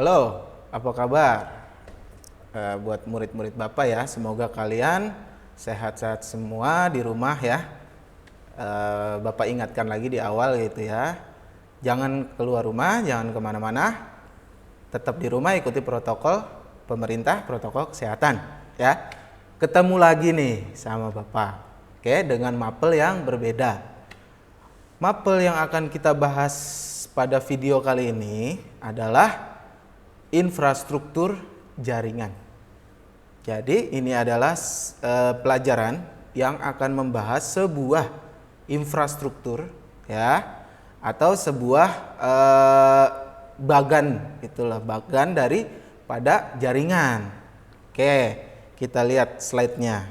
Halo, apa kabar? Buat murid-murid Bapak ya, semoga kalian sehat-sehat semua di rumah ya. Bapak ingatkan lagi di awal gitu ya, jangan keluar rumah, jangan kemana-mana, tetap di rumah ikuti protokol pemerintah, protokol kesehatan ya. Ketemu lagi nih sama Bapak, oke, dengan mapel yang berbeda. Mapel yang akan kita bahas pada video kali ini adalah infrastruktur jaringan. Jadi ini adalah pelajaran yang akan membahas sebuah infrastruktur ya, atau sebuah bagan dari pada jaringan. Oke, kita lihat slide-nya.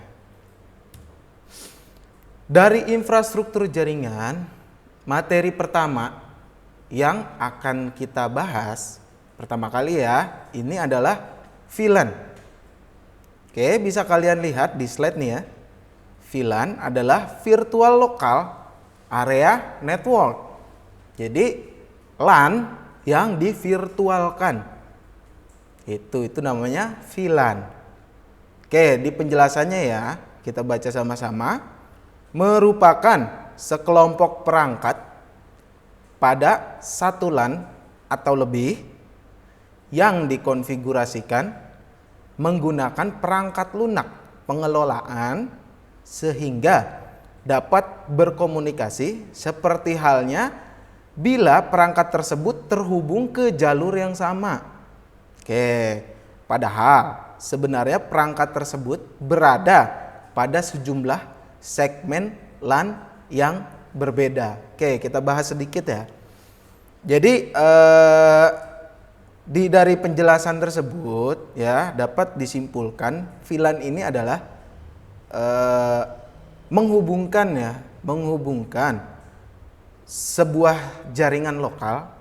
Dari infrastruktur jaringan, materi pertama yang akan kita bahas pertama kali ya, ini adalah VLAN. Oke, bisa kalian lihat di slide nih ya. VLAN adalah Virtual Local Area Network. Jadi LAN yang divirtualkan. Itu namanya VLAN. Oke, di penjelasannya ya, kita baca sama-sama. Merupakan sekelompok perangkat pada satu LAN atau lebih yang dikonfigurasikan menggunakan perangkat lunak pengelolaan sehingga dapat berkomunikasi seperti halnya bila perangkat tersebut terhubung ke jalur yang sama. Oke, padahal sebenarnya perangkat tersebut berada pada sejumlah segmen LAN yang berbeda. Oke, kita bahas sedikit ya. Jadi dari penjelasan tersebut ya dapat disimpulkan VLAN ini adalah menghubungkan sebuah jaringan lokal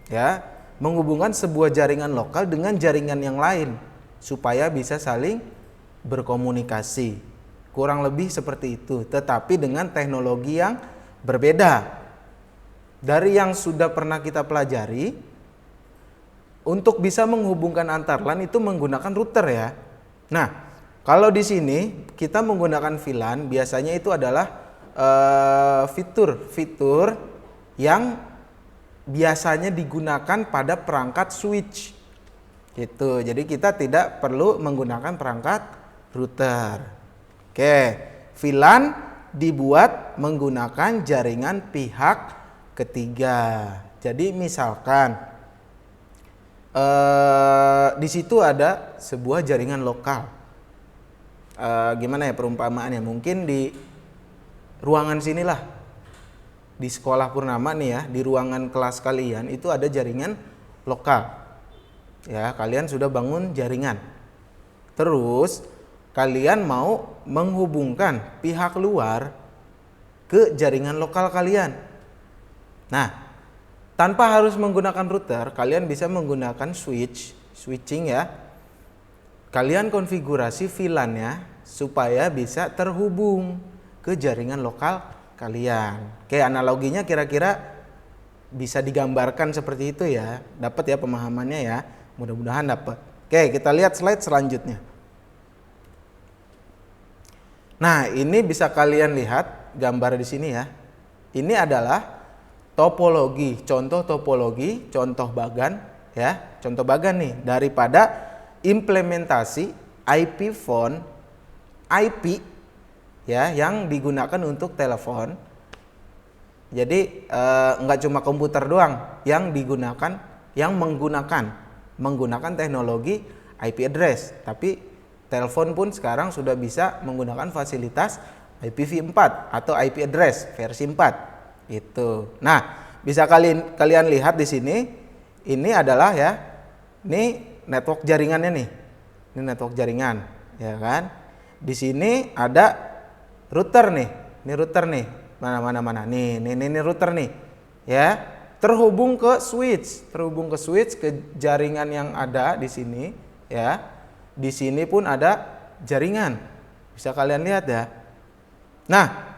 ya, menghubungkan sebuah jaringan lokal dengan jaringan yang lain supaya bisa saling berkomunikasi. Kurang lebih seperti itu, tetapi dengan teknologi yang berbeda dari yang sudah pernah kita pelajari. Untuk bisa menghubungkan antar LAN itu menggunakan router ya. Nah, kalau di sini kita menggunakan VLAN, biasanya itu adalah fitur yang biasanya digunakan pada perangkat switch. Gitu. Jadi kita tidak perlu menggunakan perangkat router. Oke, VLAN dibuat menggunakan jaringan pihak ketiga. Jadi misalkan di situ ada sebuah jaringan lokal. Gimana ya perumpamaannya? Mungkin di ruangan sinilah, di sekolah Purnama nih ya, di ruangan kelas kalian itu ada jaringan lokal. Ya, kalian sudah bangun jaringan. Terus kalian mau menghubungkan pihak luar ke jaringan lokal kalian. Nah, tanpa harus menggunakan router, kalian bisa menggunakan switching ya. Kalian konfigurasi VLAN-nya supaya bisa terhubung ke jaringan lokal kalian. Oke, analoginya kira-kira bisa digambarkan seperti itu ya. Dapat ya pemahamannya ya. Mudah-mudahan dapat. Oke, kita lihat slide selanjutnya. Nah, ini bisa kalian lihat gambar di sini ya. Ini adalah contoh bagan ya, contoh bagan nih daripada implementasi IP phone, IP ya yang digunakan untuk telepon. Jadi nggak cuma komputer doang yang menggunakan teknologi IP address, tapi telepon pun sekarang sudah bisa menggunakan fasilitas IPv4 atau IP address versi 4. Itu. Nah, bisa kalian lihat di sini, ini adalah ya, ini network jaringannya nih. Ini network jaringan, ya kan? Di sini ada router nih. Ini router nih. Mana. Nih router nih. Ya, terhubung ke switch ke jaringan yang ada di sini, ya. Di sini pun ada jaringan. Bisa kalian lihat ya. Nah,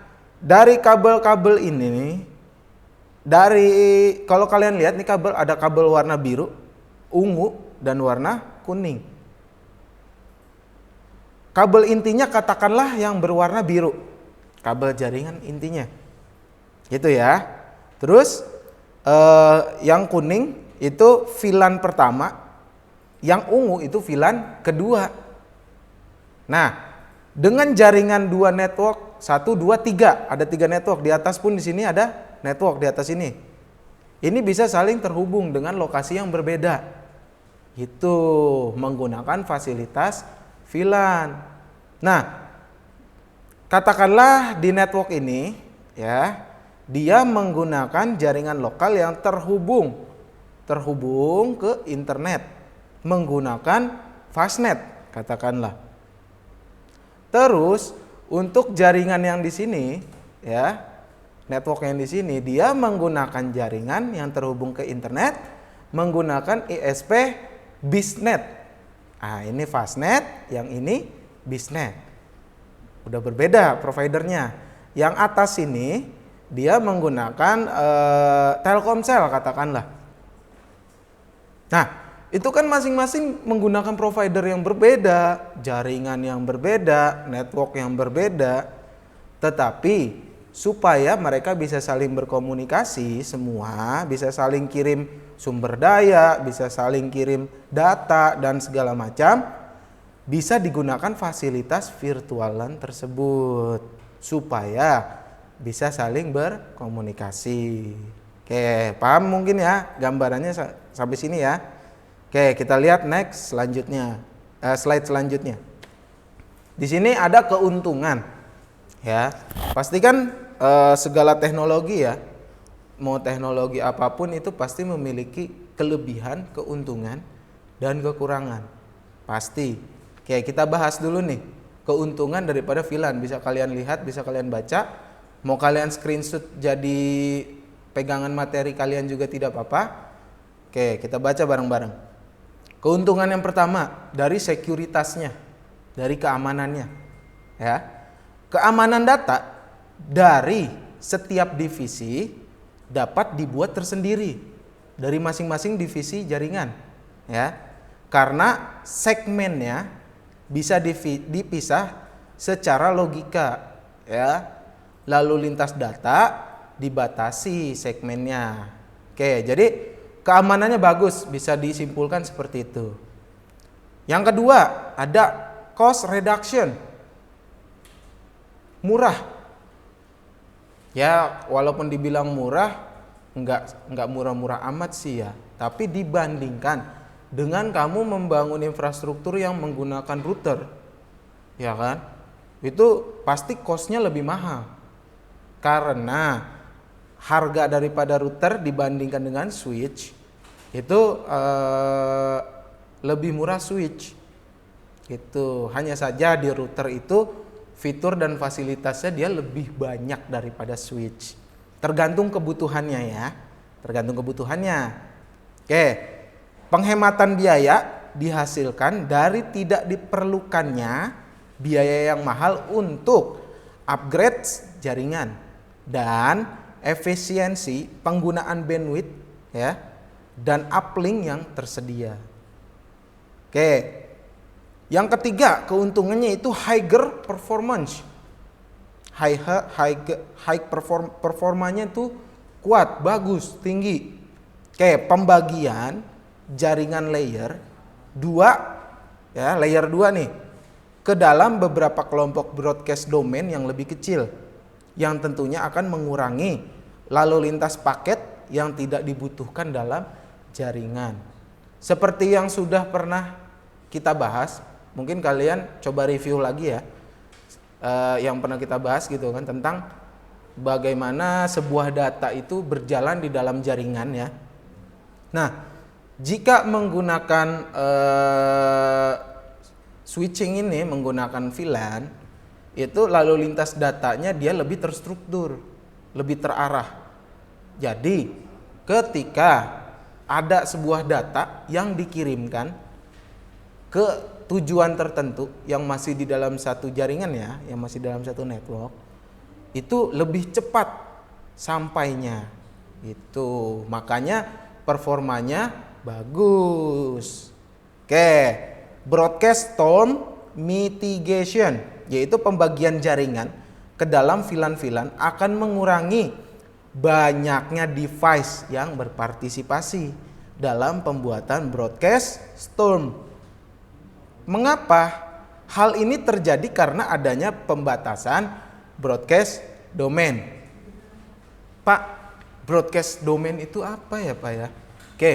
dari kabel-kabel ini, kalau kalian lihat nih ada kabel warna biru ungu dan warna kuning. Kabel intinya katakanlah yang berwarna biru, kabel jaringan intinya, gitu ya. Terus yang kuning itu VLAN pertama, yang ungu itu VLAN kedua. Nah, dengan jaringan 2 network, 1, 2, 3, ada 3 network, di atas pun di sini ada network di atas ini. Ini bisa saling terhubung dengan lokasi yang berbeda. Itu menggunakan fasilitas VLAN. Nah, katakanlah di network ini ya, dia menggunakan jaringan lokal yang terhubung ke internet menggunakan fastnet katakanlah. Terus untuk jaringan yang di sini ya, network yang di sini dia menggunakan jaringan yang terhubung ke internet menggunakan ISP Bisnet. Ah, ini fastnet, yang ini Bisnet. Udah berbeda providernya. Yang atas ini dia menggunakan Telkomsel katakanlah. Nah, itu kan masing-masing menggunakan provider yang berbeda, jaringan yang berbeda, network yang berbeda. Tetapi supaya mereka bisa saling berkomunikasi semua, bisa saling kirim sumber daya, bisa saling kirim data dan segala macam, bisa digunakan fasilitas virtualan tersebut supaya bisa saling berkomunikasi. Oke, paham mungkin ya gambarannya sampai sini ya. Oke, kita lihat next selanjutnya, slide selanjutnya. Di sini ada keuntungan, ya. Pastikan segala teknologi ya, mau teknologi apapun itu pasti memiliki kelebihan, keuntungan, dan kekurangan. Pasti. Oke, kita bahas dulu nih keuntungan daripada VLAN. Bisa kalian lihat, bisa kalian baca. Mau kalian screenshot jadi pegangan materi kalian juga tidak apa-apa. Oke, kita baca bareng-bareng. Keuntungan yang pertama dari sekuritasnya, dari keamanannya, ya. Keamanan data dari setiap divisi dapat dibuat tersendiri dari masing-masing divisi jaringan, ya. Karena segmennya bisa dipisah secara logika, ya. Lalu lintas data dibatasi segmennya. Oke, jadi keamanannya bagus, bisa disimpulkan seperti itu. Yang kedua, ada cost reduction. Murah. Ya, walaupun dibilang murah, enggak murah-murah amat sih ya. Tapi dibandingkan dengan kamu membangun infrastruktur yang menggunakan router, ya kan? Itu pasti cost-nya lebih mahal. Karena harga daripada router dibandingkan dengan switch itu lebih murah switch. Itu hanya saja di router itu fitur dan fasilitasnya dia lebih banyak daripada switch. Tergantung kebutuhannya ya. Tergantung kebutuhannya. Oke. Penghematan biaya dihasilkan dari tidak diperlukannya biaya yang mahal untuk upgrade jaringan dan efisiensi penggunaan bandwidth ya dan uplink yang tersedia. Oke. Yang ketiga, keuntungannya itu higher performance. Performanya itu kuat, bagus, tinggi. Oke, pembagian jaringan layer 2 ya, layer 2 nih ke dalam beberapa kelompok broadcast domain yang lebih kecil, yang tentunya akan mengurangi lalu lintas paket yang tidak dibutuhkan dalam jaringan. Seperti yang sudah pernah kita bahas, mungkin kalian coba review lagi ya, yang pernah kita bahas gitu kan, tentang bagaimana sebuah data itu berjalan di dalam jaringan ya. Nah, jika menggunakan switching ini, menggunakan VLAN, itu lalu lintas datanya dia lebih terstruktur, lebih terarah. Jadi ketika ada sebuah data yang dikirimkan ke tujuan tertentu yang masih di dalam satu jaringan ya, yang masih dalam satu network, itu lebih cepat sampainya. Itu makanya performanya Bagus. Oke, broadcast storm mitigation, yaitu pembagian jaringan ke dalam VLAN-VLAN akan mengurangi banyaknya device yang berpartisipasi dalam pembuatan broadcast storm. Mengapa? Hal ini terjadi karena adanya pembatasan broadcast domain. Pak, broadcast domain itu apa ya Pak ya? Oke,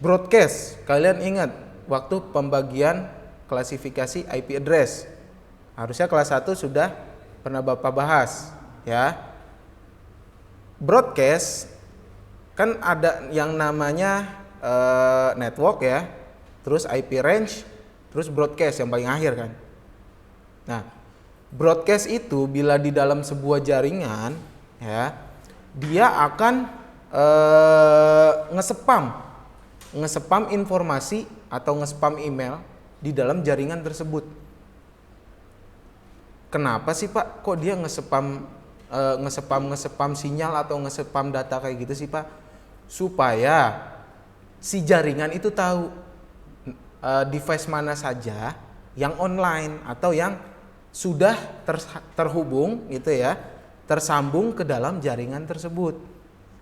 broadcast, kalian ingat waktu pembagian klasifikasi IP address. Harusnya kelas 1 sudah pernah Bapak bahas ya. Broadcast kan ada yang namanya network ya, terus IP range, terus broadcast yang paling akhir kan. Nah, broadcast itu bila di dalam sebuah jaringan ya, dia akan nge-spam informasi atau nge-spam email di dalam jaringan tersebut. Kenapa sih Pak kok dia nge-spam sinyal atau nge-spam data kayak gitu sih Pak? Supaya si jaringan itu tahu device mana saja yang online atau yang sudah terhubung gitu ya, tersambung ke dalam jaringan tersebut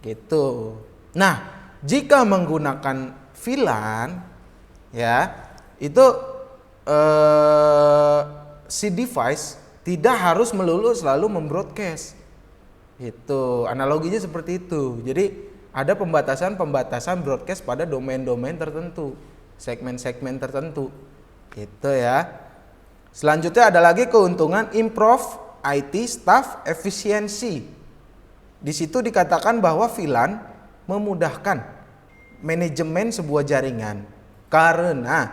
gitu. Nah, jika menggunakan VLAN ya, itu si device tidak harus melulu selalu membroadcast. Itu analoginya seperti itu. Jadi ada pembatasan broadcast pada domain-domain tertentu, segmen-segmen tertentu. Gitu ya. Selanjutnya ada lagi keuntungan improve IT staff efficiency. Di situ dikatakan bahwa VLAN memudahkan manajemen sebuah jaringan karena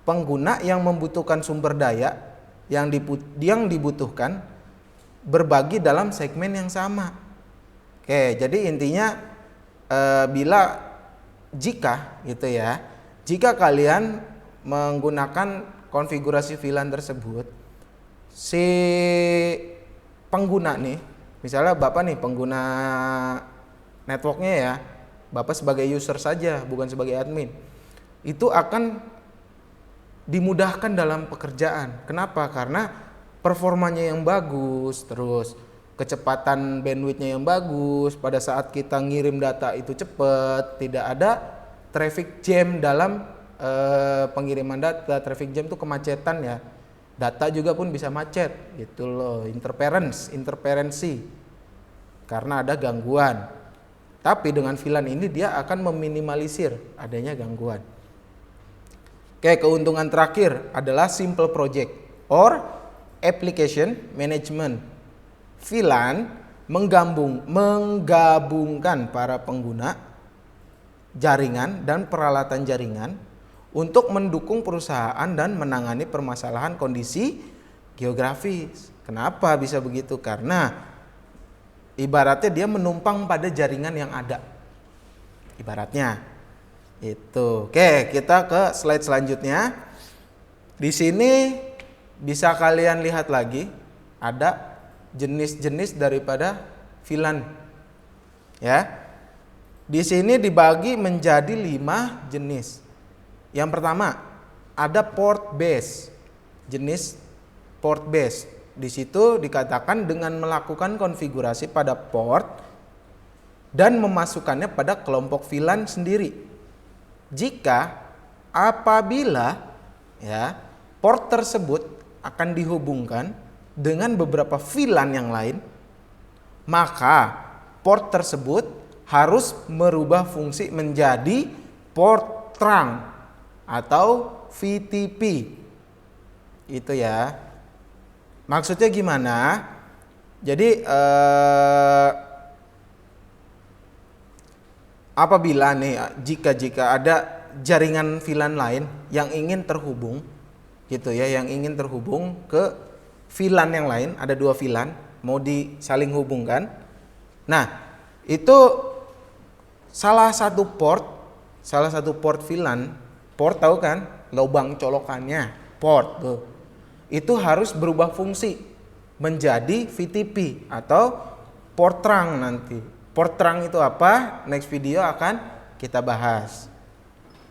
pengguna yang membutuhkan sumber daya yang dibutuhkan berbagi dalam segmen yang sama. Oke, jadi intinya jika kalian menggunakan konfigurasi VLAN tersebut, si pengguna nih, misalnya Bapak nih pengguna networknya ya, Bapak sebagai user saja bukan sebagai admin, itu akan dimudahkan dalam pekerjaan. Kenapa? Karena performanya yang bagus, terus kecepatan bandwidthnya yang bagus, pada saat kita ngirim data itu cepat, tidak ada traffic jam dalam pengiriman data. Traffic jam itu kemacetan ya, data juga pun bisa macet gitu loh, interferensi karena ada gangguan. Tapi dengan VLAN ini dia akan meminimalisir adanya gangguan. Oke, keuntungan terakhir adalah simple project or application management. VLAN menggabungkan para pengguna jaringan dan peralatan jaringan untuk mendukung perusahaan dan menangani permasalahan kondisi geografis. Kenapa bisa begitu? Karena ibaratnya dia menumpang pada jaringan yang ada. Ibaratnya itu. Oke, kita ke slide selanjutnya. Di sini bisa kalian lihat lagi ada jenis-jenis daripada VLAN. Ya. Di sini dibagi menjadi 5 jenis. Yang pertama, ada port base. Jenis port base. Di situ dikatakan dengan melakukan konfigurasi pada port dan memasukkannya pada kelompok VLAN sendiri. Jika apabila ya port tersebut akan dihubungkan dengan beberapa VLAN yang lain, maka port tersebut harus merubah fungsi menjadi port trunk atau VTP. Itu ya. Maksudnya gimana? Jadi apabila nih jika ada jaringan VLAN lain yang ingin terhubung gitu ya, yang ingin terhubung ke VLAN yang lain, ada 2 VLAN mau disaling hubungkan. Nah, itu salah satu port VLAN, port tahu kan, lubang colokannya, port tuh. Itu harus berubah fungsi menjadi VTP atau port trunk nanti. Port trunk itu apa? Next video akan kita bahas.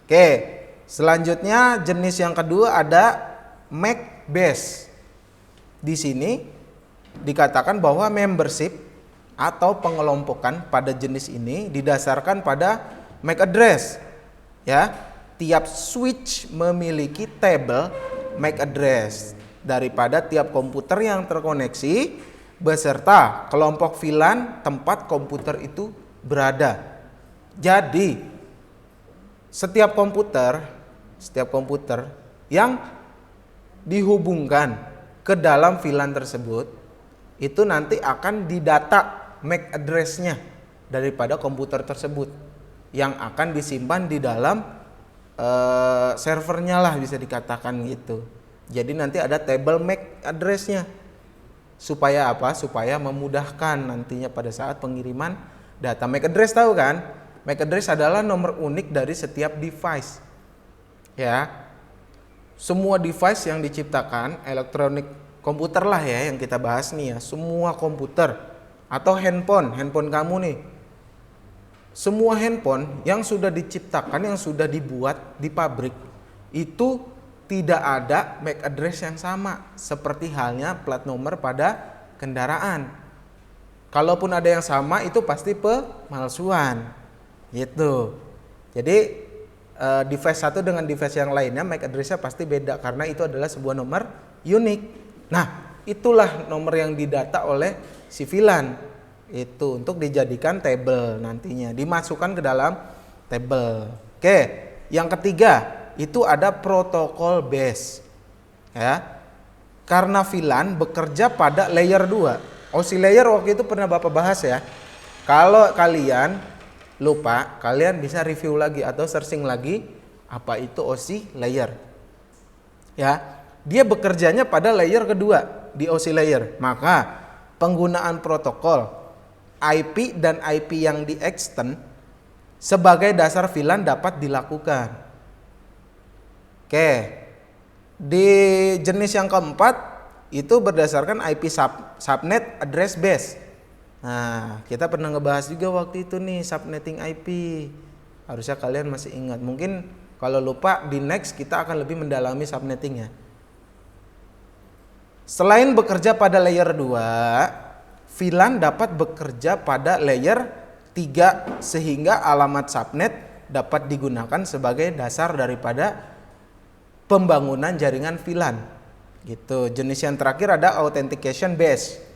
Oke, selanjutnya jenis yang kedua ada MAC base. Di sini dikatakan bahwa membership atau pengelompokan pada jenis ini didasarkan pada MAC address. Ya, tiap switch memiliki tabel MAC address daripada tiap komputer yang terkoneksi beserta kelompok VLAN tempat komputer itu berada. Jadi setiap komputer yang dihubungkan ke dalam VLAN tersebut itu nanti akan didata MAC address-nya daripada komputer tersebut yang akan disimpan di dalam servernya lah, bisa dikatakan gitu. Jadi nanti ada tabel MAC address-nya. Supaya apa? Supaya memudahkan nantinya pada saat pengiriman data. MAC address tahu kan? MAC address adalah nomor unik dari setiap device. Ya. Semua device yang diciptakan, elektronik komputer lah ya yang kita bahas nih ya. Semua komputer atau handphone kamu nih. Semua handphone yang sudah diciptakan, yang sudah dibuat di pabrik itu tidak ada MAC address yang sama seperti halnya plat nomor pada kendaraan. Kalaupun ada yang sama itu pasti pemalsuan. Gitu. Jadi device satu dengan device yang lainnya MAC address-nya pasti beda karena itu adalah sebuah nomor unik. Nah, itulah nomor yang didata oleh si VLAN itu untuk dijadikan tabel nantinya, dimasukkan ke dalam tabel. Oke, yang ketiga itu ada protokol base. Ya. Karena VLAN bekerja pada layer 2. OSI layer waktu itu pernah Bapak bahas ya. Kalau kalian lupa, kalian bisa review lagi atau searching lagi apa itu OSI layer. Ya, dia bekerjanya pada layer kedua di OSI layer. Maka penggunaan protokol IP dan IP yang di-extend sebagai dasar VLAN dapat dilakukan. Oke, di jenis yang keempat itu berdasarkan IP subnet address base. Nah, kita pernah ngebahas juga waktu itu nih subnetting IP. Harusnya kalian masih ingat. Mungkin kalau lupa di next kita akan lebih mendalami subnettingnya. Selain bekerja pada layer 2, VLAN dapat bekerja pada layer 3 sehingga alamat subnet dapat digunakan sebagai dasar daripada pembangunan jaringan VLAN. Gitu. Jenis yang terakhir ada authentication base.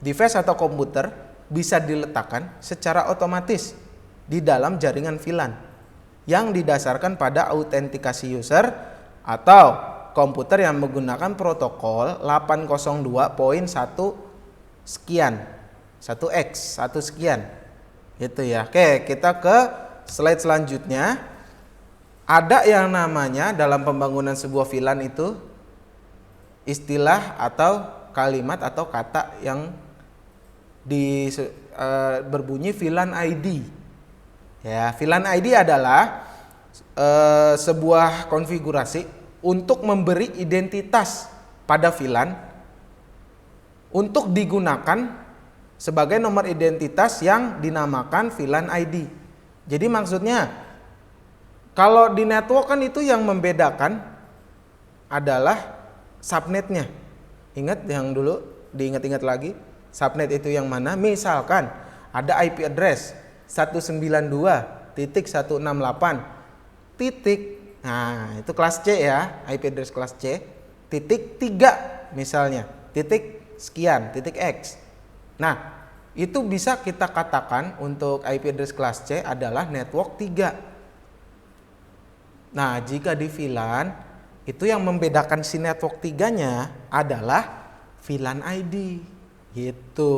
Device atau komputer bisa diletakkan secara otomatis di dalam jaringan VLAN yang didasarkan pada autentikasi user atau komputer yang menggunakan protokol 802.1 sekian, 1x, 1 sekian. Gitu ya. Oke, kita ke slide selanjutnya. Ada yang namanya dalam pembangunan sebuah VLAN itu istilah atau kalimat atau kata yang berbunyi VLAN ID. Ya, VLAN ID adalah sebuah konfigurasi untuk memberi identitas pada VLAN untuk digunakan sebagai nomor identitas yang dinamakan VLAN ID. Jadi maksudnya kalau di network kan itu yang membedakan adalah subnetnya. Ingat yang dulu, diingat-ingat lagi, subnet itu yang mana? Misalkan ada IP address 192.168. Nah, itu kelas C ya, IP address kelas C. Titik 3 misalnya, titik sekian, titik X. Nah, itu bisa kita katakan untuk IP address kelas C adalah network 3. Nah, jika di VLAN itu yang membedakan si network 3-nya adalah VLAN ID gitu.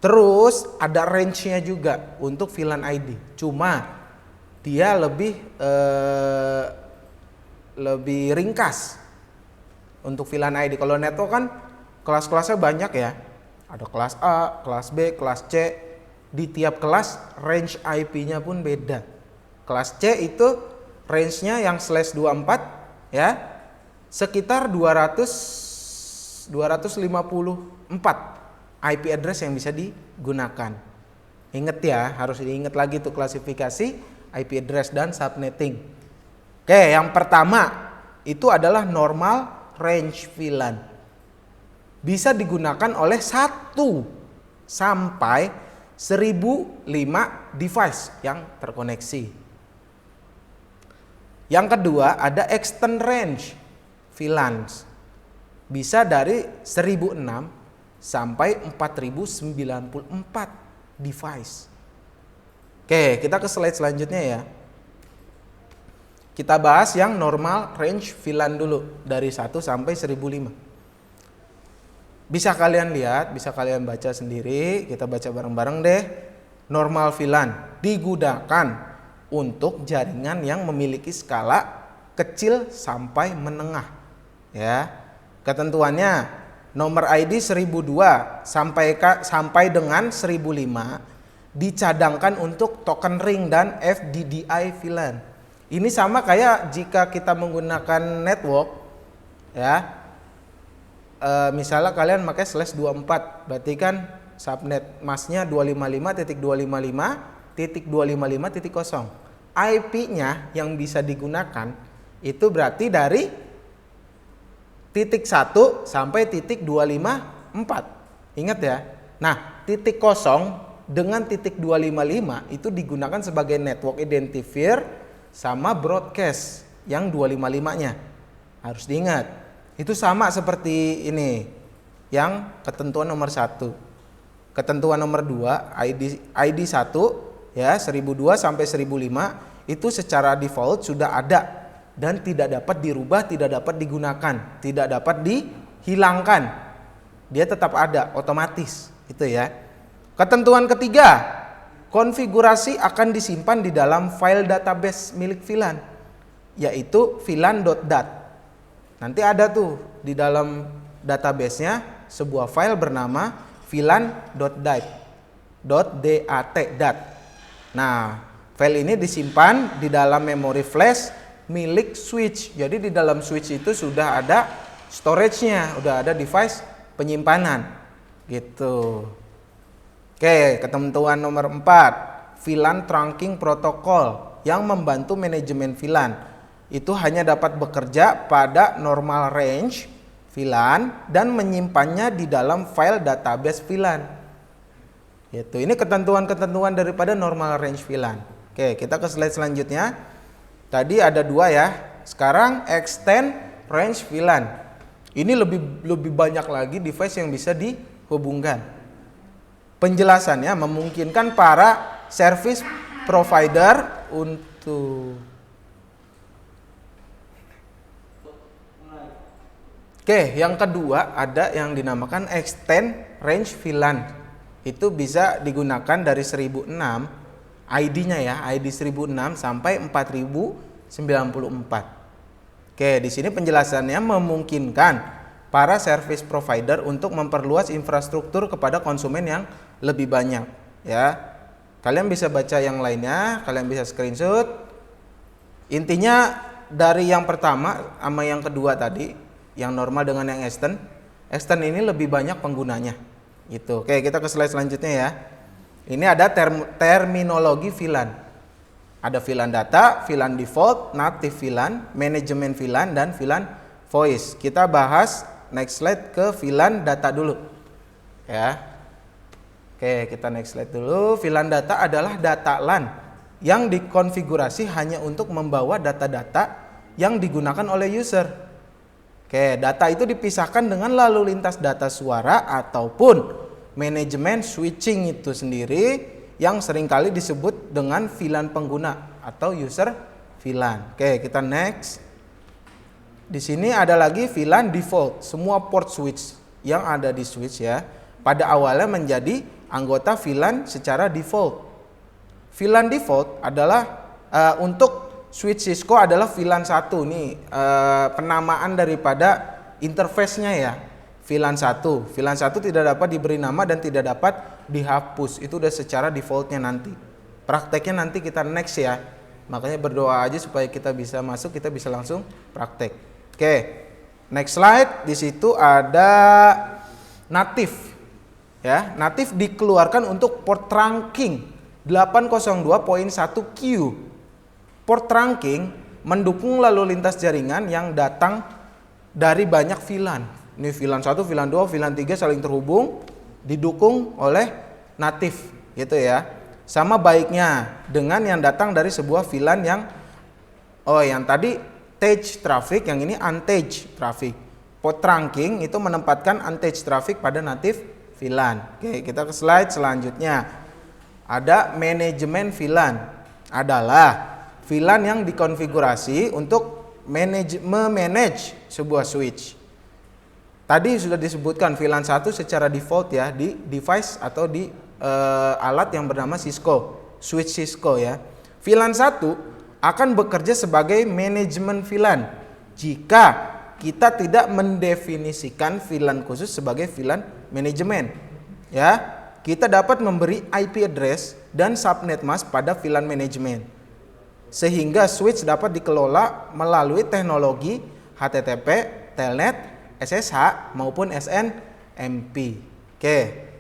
Terus ada range-nya juga untuk VLAN ID. Cuma dia lebih ringkas untuk VLAN ID. Kalau network kan kelas-kelasnya banyak ya. Ada kelas A, kelas B, kelas C. Di tiap kelas range IP-nya pun beda. Kelas C itu range-nya yang /24 ya sekitar 254 IP address yang bisa digunakan. Ingat ya, harus diingat lagi tuh klasifikasi IP address dan subnetting. Oke, yang pertama itu adalah normal range VLAN. Bisa digunakan oleh 1 sampai 1005 device yang terkoneksi. Yang kedua ada extend range VLAN. Bisa dari 1006 sampai 4094 device. Oke, kita ke slide selanjutnya ya. Kita bahas yang normal range VLAN dulu dari 1 sampai 1005. Bisa kalian lihat, bisa kalian baca sendiri, kita baca bareng-bareng deh. Normal VLAN digunakan untuk jaringan yang memiliki skala kecil sampai menengah. Ya. Ketentuannya nomor ID 1002 sampai dengan 1005 dicadangkan untuk token ring dan FDDI VLAN. Ini sama kayak jika kita menggunakan network ya. Misalnya kalian pakai /24, berarti kan subnet masnya 255.255.255.0. IP-nya yang bisa digunakan itu berarti dari titik 1 sampai titik 254. Ingat ya. Nah, titik 0 dengan titik 255 itu digunakan sebagai network identifier sama broadcast yang 255-nya. Harus diingat. Itu sama seperti ini. Yang ketentuan nomor 1. Ketentuan nomor 2, ID 1 ya, 1002 sampai 1005 itu secara default sudah ada dan tidak dapat dirubah, tidak dapat digunakan, tidak dapat dihilangkan. Dia tetap ada otomatis, gitu ya. Ketentuan ketiga, konfigurasi akan disimpan di dalam file database milik VLAN, yaitu VLAN.dat. Nanti ada tuh di dalam database-nya sebuah file bernama VLAN.dat. Nah, file ini disimpan di dalam memori flash milik switch. Jadi di dalam switch itu sudah ada storage-nya, udah ada device penyimpanan. Gitu. Oke, ketentuan nomor 4, VLAN trunking protocol yang membantu manajemen VLAN. Itu hanya dapat bekerja pada normal range VLAN dan menyimpannya di dalam file database VLAN. Gitu. Ini ketentuan-ketentuan daripada normal range VLAN. Oke, kita ke slide selanjutnya. Tadi ada 2 ya. Sekarang extend range VLAN. Ini lebih banyak lagi device yang bisa dihubungkan. Penjelasannya memungkinkan para service provider untuk yang kedua ada yang dinamakan extend range VLAN. Itu bisa digunakan dari 1006 ID-nya ya, ID 1006 sampai 4094. Di sini penjelasannya memungkinkan para service provider untuk memperluas infrastruktur kepada konsumen yang lebih banyak ya. Kalian bisa baca yang lainnya, kalian bisa screenshot. Intinya dari yang pertama sama yang kedua tadi, yang normal dengan yang extend ini lebih banyak penggunanya gitu. Oke, kita ke slide selanjutnya ya. Ini ada terminologi VLAN. Ada VLAN data, VLAN default, native VLAN, manajemen VLAN, dan VLAN voice. Kita bahas next slide ke VLAN data dulu ya. Oke, kita next slide dulu. VLAN data adalah data LAN yang dikonfigurasi hanya untuk membawa data-data yang digunakan oleh user. Oke, data itu dipisahkan dengan lalu lintas data suara ataupun manajemen switching itu sendiri yang seringkali disebut dengan VLAN pengguna atau user VLAN. Oke, kita next. Di sini ada lagi VLAN default. Semua port switch yang ada di switch ya, pada awalnya menjadi anggota VLAN secara default. VLAN default adalah untuk switch Cisco adalah VLAN 1 nih, penamaan daripada interface-nya ya. VLAN 1 tidak dapat diberi nama dan tidak dapat dihapus. Itu udah secara defaultnya nanti. Prakteknya nanti kita next ya. Makanya berdoa aja supaya kita bisa masuk, kita bisa langsung praktek. Oke, next slide. Di situ ada native. Ya, native dikeluarkan untuk port trunking 802.1Q Port trunking mendukung lalu lintas jaringan yang datang dari banyak VLAN. Ini VLAN 1, VLAN 2, VLAN 3 saling terhubung, didukung oleh natif gitu ya. Sama baiknya dengan yang datang dari sebuah VLAN yang tadi tag traffic, yang ini untaged traffic. Port trunking itu menempatkan untaged traffic pada natif VLAN. Oke, kita ke slide selanjutnya. Ada manajemen VLAN. Adalah VLAN yang dikonfigurasi untuk memanage sebuah switch. Tadi sudah disebutkan VLAN 1 secara default ya di device atau di alat yang bernama Cisco, switch Cisco ya. VLAN 1 akan bekerja sebagai manajemen VLAN jika kita tidak mendefinisikan VLAN khusus sebagai VLAN manajemen. Ya, kita dapat memberi IP address dan subnet mask pada VLAN manajemen sehingga switch dapat dikelola melalui teknologi HTTP, Telnet, SSH maupun SNMP. Oke,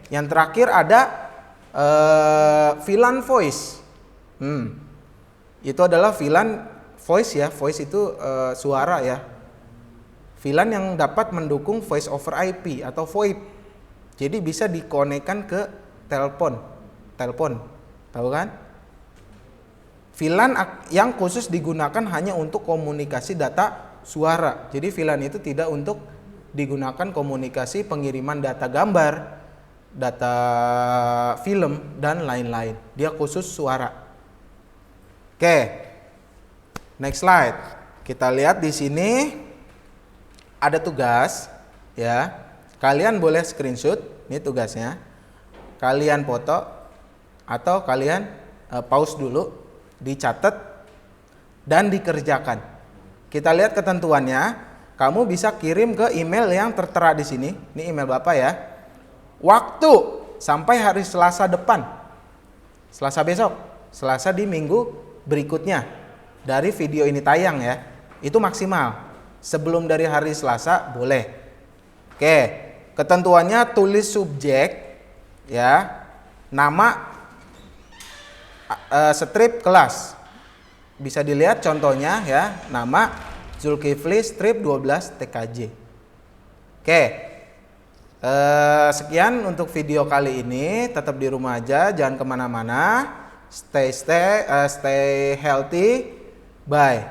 yang terakhir ada VLAN voice. Itu adalah VLAN voice ya. Voice itu suara ya. VLAN yang dapat mendukung voice over IP atau VoIP. Jadi bisa dikonekkan ke telepon. Tahu kan? VLAN yang khusus digunakan hanya untuk komunikasi data suara. Jadi VLAN itu tidak untuk digunakan komunikasi pengiriman data gambar, data film, dan lain-lain. Dia khusus suara. Oke, next slide. Kita lihat di sini ada tugas, ya. Kalian boleh screenshot, ini tugasnya. Kalian foto atau kalian pause dulu, dicatat dan dikerjakan. Kita lihat ketentuannya. Kamu bisa kirim ke email yang tertera di sini. Ini email Bapak ya. Waktu sampai hari Selasa depan. Selasa besok. Selasa di minggu berikutnya. Dari video ini tayang ya. Itu maksimal. Sebelum dari hari Selasa boleh. Oke. Ketentuannya tulis subjek ya. Nama strip kelas. Bisa dilihat contohnya ya. Nama Zulkifli strip 12 TKJ. Oke. Sekian untuk video kali ini. Tetap di rumah aja, jangan kemana-mana. Stay healthy. Bye.